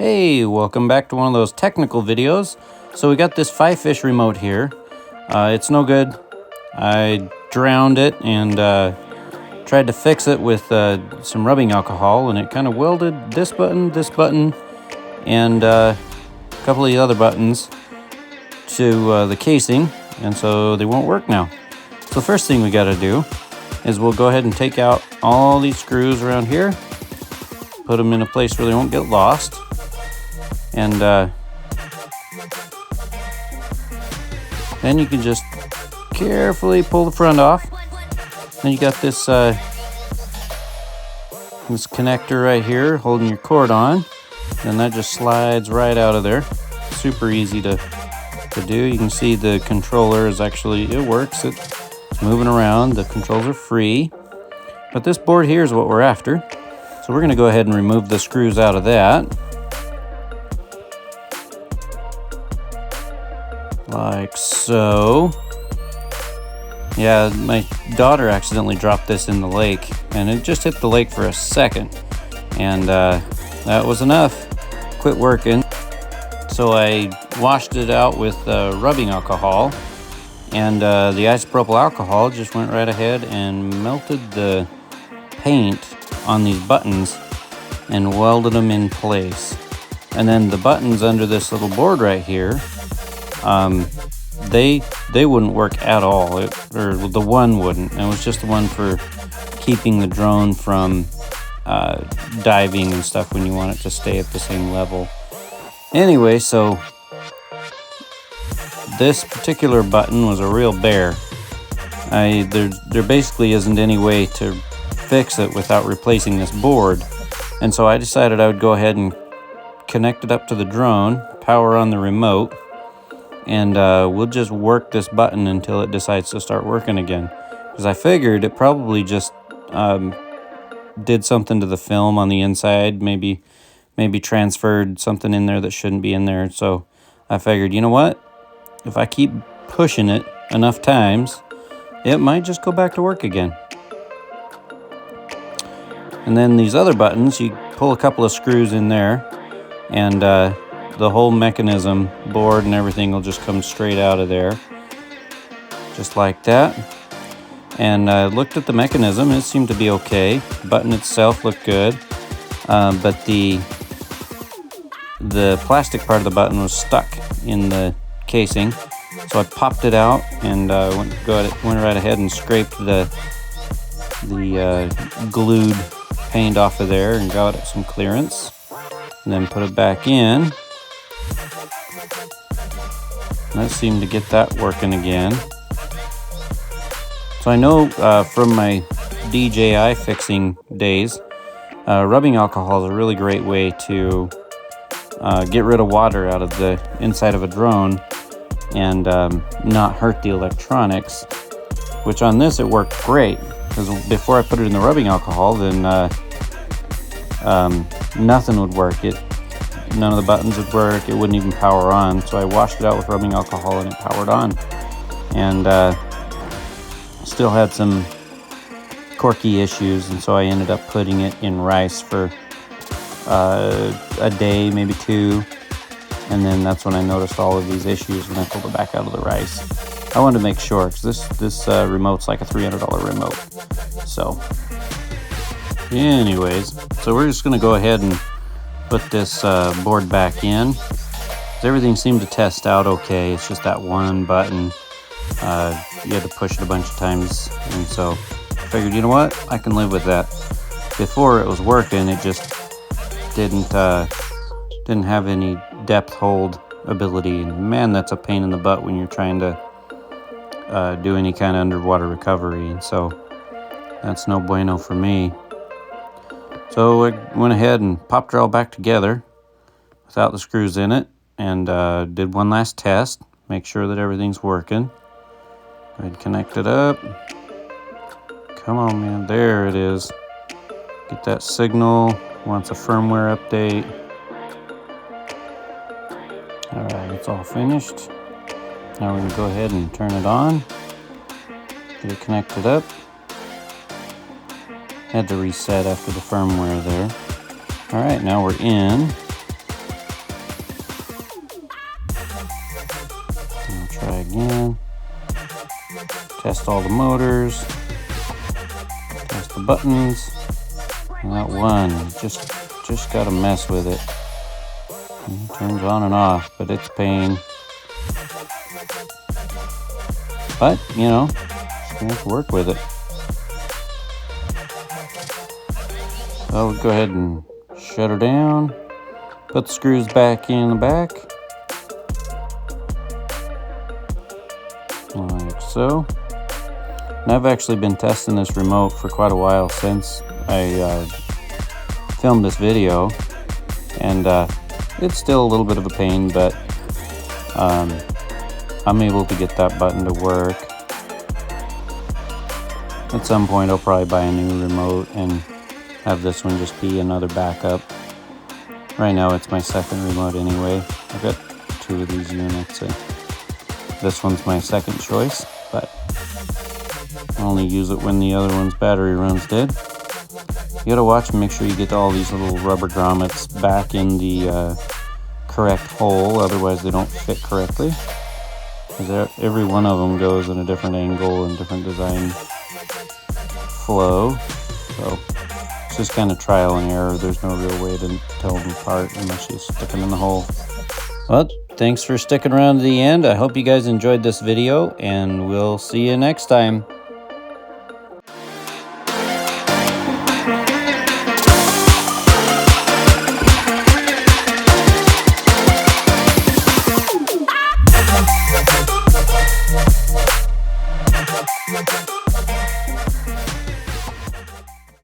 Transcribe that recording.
Hey, welcome back to one of those technical videos. So we got this FIFISH remote here. It's no good. I drowned it and tried to fix it with some rubbing alcohol, and it kind of welded this button, and a couple of the other buttons to the casing, and so they won't work now. So the first thing we got to do is we'll go ahead and take out all these screws around here, put them in a place where they won't get lost. And then you can just carefully pull the front off. Then you got this this connector right here holding your cord on, and that just slides right out of there. Super easy to do. You can see the controller is actually, it works. It's moving around. The controls are free. But this board here is what we're after. So we're going to go ahead and remove the screws out of that. Like so. Yeah, my daughter accidentally dropped this in the lake, and it just hit the lake for a second, and that was enough. Quit working. So I washed it out with rubbing alcohol, and the isopropyl alcohol just went right ahead and melted the paint on these buttons and welded them in place. And then the buttons under this little board right here, they wouldn't work at all, or the one wouldn't. It was just the one for keeping the drone from diving and stuff when you want it to stay at the same level. Anyway, so this particular button was a real bear. There basically isn't any way to fix it without replacing this board, and so I decided I would go ahead and connect it up to the drone, power on the remote, and we'll just work this button until it decides to start working again. Because I figured it probably just did something to the film on the inside, maybe transferred something in there that shouldn't be in there. So I figured, you know what? If I keep pushing it enough times, it might just go back to work again. And then these other buttons, you pull a couple of screws in there, and the whole mechanism, board and everything will just come straight out of there, just like that. And I looked at the mechanism, and it seemed to be okay. The button itself looked good, but the plastic part of the button was stuck in the casing. So I popped it out and went right ahead and scraped the glued paint off of there and got it some clearance, and then put it back in. That seemed to get that working again. So I know from my DJI fixing days, rubbing alcohol is a really great way to get rid of water out of the inside of a drone and not hurt the electronics, which on this it worked great, because before I put it in the rubbing alcohol, then nothing would work. None of the buttons would work. It wouldn't even power on. So I washed it out with rubbing alcohol and it powered on. And still had some corky issues, and so I ended up putting it in rice for a day, maybe two. And then that's when I noticed all of these issues when I pulled it back out of the rice. I wanted to make sure, because this remote's like a $300 remote. So anyways, so we're just going to go ahead and put this board back in. Everything seemed to test out okay. It's just that one button. You had to push it a bunch of times, and so I figured, you know what, I can live with that. Before it was working, it just didn't have any depth hold ability, and man, that's a pain in the butt when you're trying to do any kind of underwater recovery, and so that's no bueno for me. So I went ahead and popped it all back together without the screws in it, and did one last test, make sure that everything's working. Go ahead and connect it up. Come on, man, there it is. Get that signal. Wants a firmware update. Alright, it's all finished. Now we're going to go ahead and turn it on. Get it connected up. Had to reset after the firmware there. Alright, now we're in. test all the motors, test the buttons. And that one, just gotta mess with it. It turns on and off, but it's a pain. But, you know, you have to work with it. So we'll go ahead and shut her down. Put the screws back in the back. Like so. And I've actually been testing this remote for quite a while since I filmed this video. And it's still a little bit of a pain, but I'm able to get that button to work. At some point I'll probably buy a new remote and have this one just be another backup. Right now it's my second remote anyway. I've got 2 of these units and this one's my second choice, but I only use it when the other one's battery runs dead. You gotta watch and make sure you get all these little rubber grommets back in the correct hole, otherwise they don't fit correctly. Because every one of them goes in a different angle and different design flow. So it's just kind of trial and error. There's no real way to tell them apart unless you stick them in the hole. Well, thanks for sticking around to the end. I hope you guys enjoyed this video, and we'll see you next time.